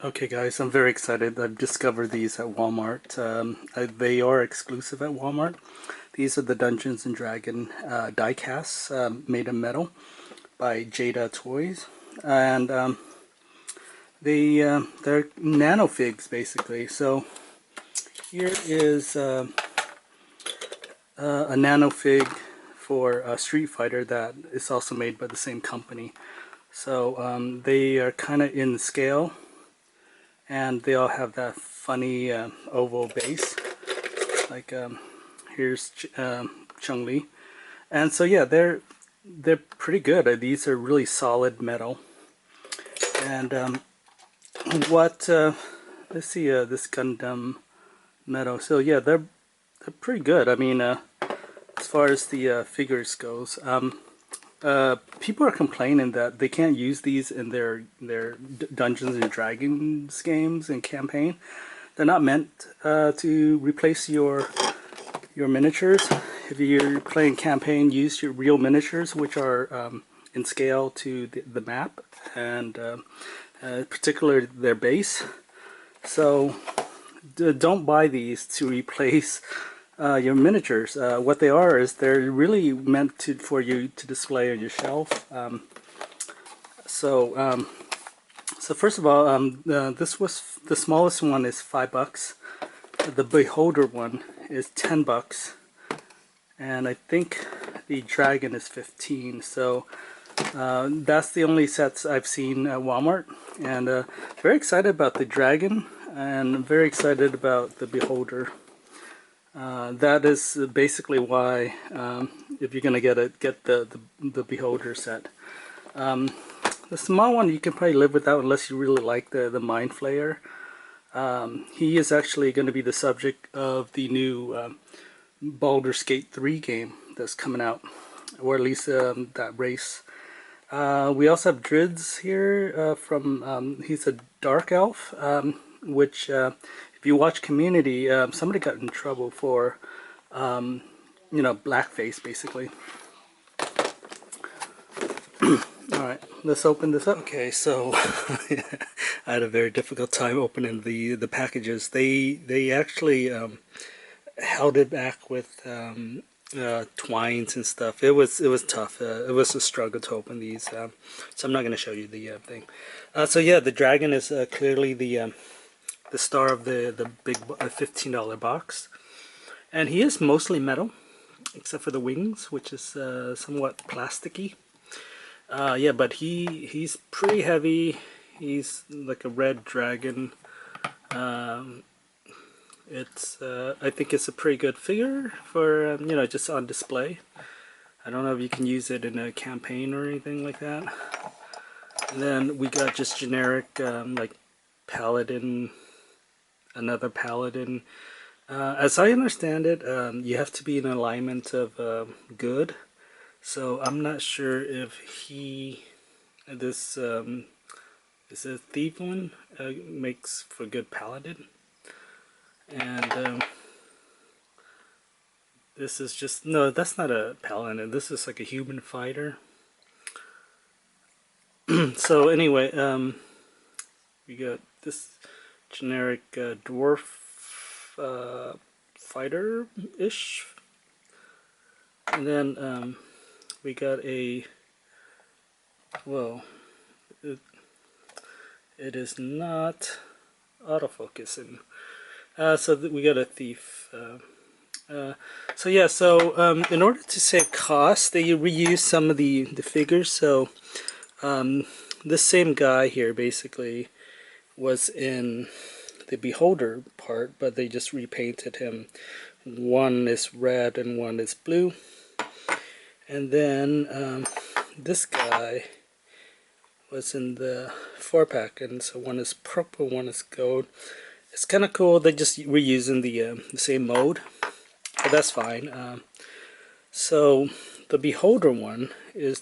Okay guys, I'm very excited. I've discovered these at Walmart. They are exclusive at Walmart. These are the Dungeons and Dragon die casts made of metal by Jada toys. And they're nanofigs basically. So here is a nanofig for Street Fighter that is also made by the same company. So they are kind of in scale, and they all have that funny oval base. Like here's Chun-Li, and so yeah, they're pretty good. These are really solid metal, and what let's see this Gundam metal. So yeah, they're pretty good. I mean, as far as the figures goes, people are complaining that they can't use these in their Dungeons and Dragons games and campaign. They're not meant to replace your miniatures. If you're playing campaign, use your real miniatures, which are in scale to the map, and particularly their base. So don't buy these to replace your miniatures. What they are is they're really meant for you to display on your shelf. So first of all, this was the smallest one is $5. The Beholder one is $10, and I think the Dragon is 15. So that's the only sets I've seen at Walmart, and very excited about the Dragon, and very excited about the Beholder. That is basically why, if you're gonna get the Beholder set. The small one you can probably live without unless you really like the Mind Flayer. He is actually going to be the subject of the new Baldur's Gate 3 game that's coming out, or at least that race. We also have Druids here he's a Dark Elf, which if you watch Community, somebody got in trouble for, blackface basically. Alright, let's open this up. Okay, so I had a very difficult time opening the packages. They actually held it back with twines and stuff. It was tough. It was a struggle to open these. So I'm not going to show you the thing. So yeah, the dragon is clearly the star of the big $15 box, and he is mostly metal, except for the wings, which is somewhat plasticky. Yeah, but he's pretty heavy. He's like a red dragon. I think it's a pretty good figure for just on display. I don't know if you can use it in a campaign or anything like that. And then we got just generic like paladin, another paladin. As I understand it, you have to be in alignment of good. So I'm not sure if this is a thief one, makes for good paladin, and this is just, no, that's not a paladin. This is like a human fighter. So anyway, we got this generic dwarf fighter-ish, and then we got a, well, it is not autofocusing. So we got a thief. So yeah, so in order to save costs, they reuse some of the figures. So this same guy here basically was in the Beholder part, but they just repainted him. One is red and one is blue. And then this guy was in the 4-pack, and so one is purple, one is gold. It's kind of cool. They're just reusing the same mode, but that's fine. So the Beholder one is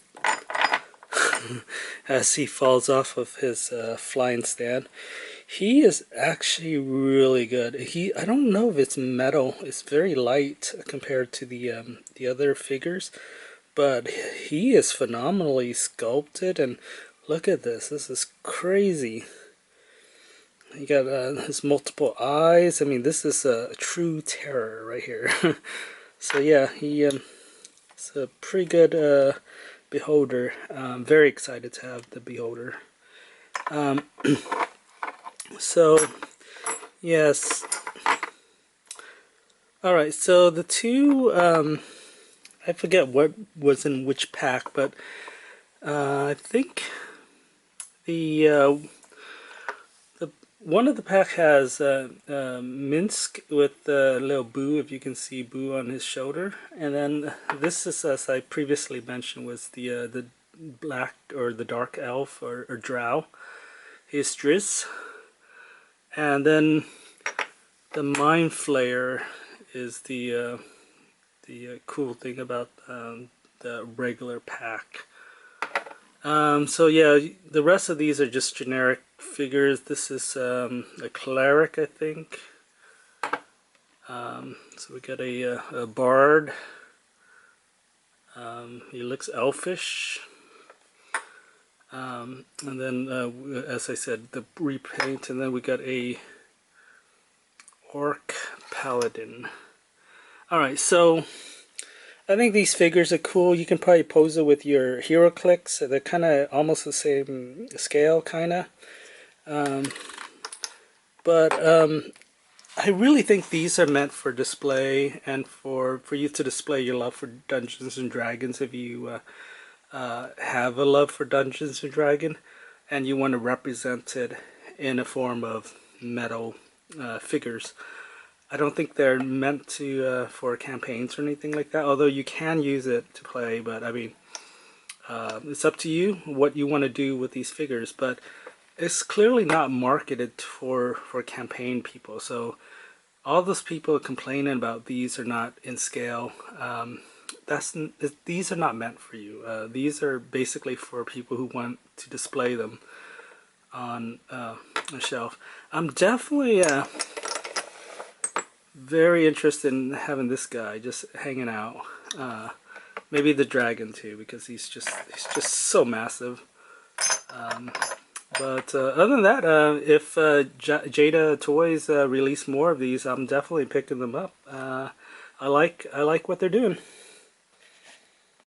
as he falls off of his flying stand. He is actually really good. I don't know if it's metal. It's very light compared to the other figures, but he is phenomenally sculpted. And look at this. This is crazy. You got his multiple eyes. I mean, this is a true terror right here. So yeah, it's a pretty good beholder. I'm very excited to have the beholder. So yes. Alright, so the two, I forget what was in which pack, but I think the one of the pack has Minsk with little Boo, if you can see Boo on his shoulder, and then this is, as I previously mentioned, was the black or the dark elf or drow. He's Driz, and then the Mind Flayer is the cool thing about the regular pack. So yeah, the rest of these are just generic figures. This is a cleric, I think. So we got a bard. He looks elfish. And then, as I said, the repaint, and then we got a Orc Paladin. Alright, so I think these figures are cool. You can probably pose it with your hero clicks. They're kind of almost the same scale, kind of. But I really think these are meant for display and for you to display your love for Dungeons and Dragons if you have a love for Dungeons and Dragons and you want to represent it in a form of metal figures. I don't think they're meant to for campaigns or anything like that, although you can use it to play, but I mean, it's up to you what you want to do with these figures, but it's clearly not marketed for campaign people. So all those people complaining about these are not in scale, these are not meant for you. These are basically for people who want to display them on a shelf. I'm definitely very interested in having this guy just hanging out. Maybe the dragon too, because he's just so massive. But other than that, if Jada Toys release more of these, I'm definitely picking them up. I like what they're doing.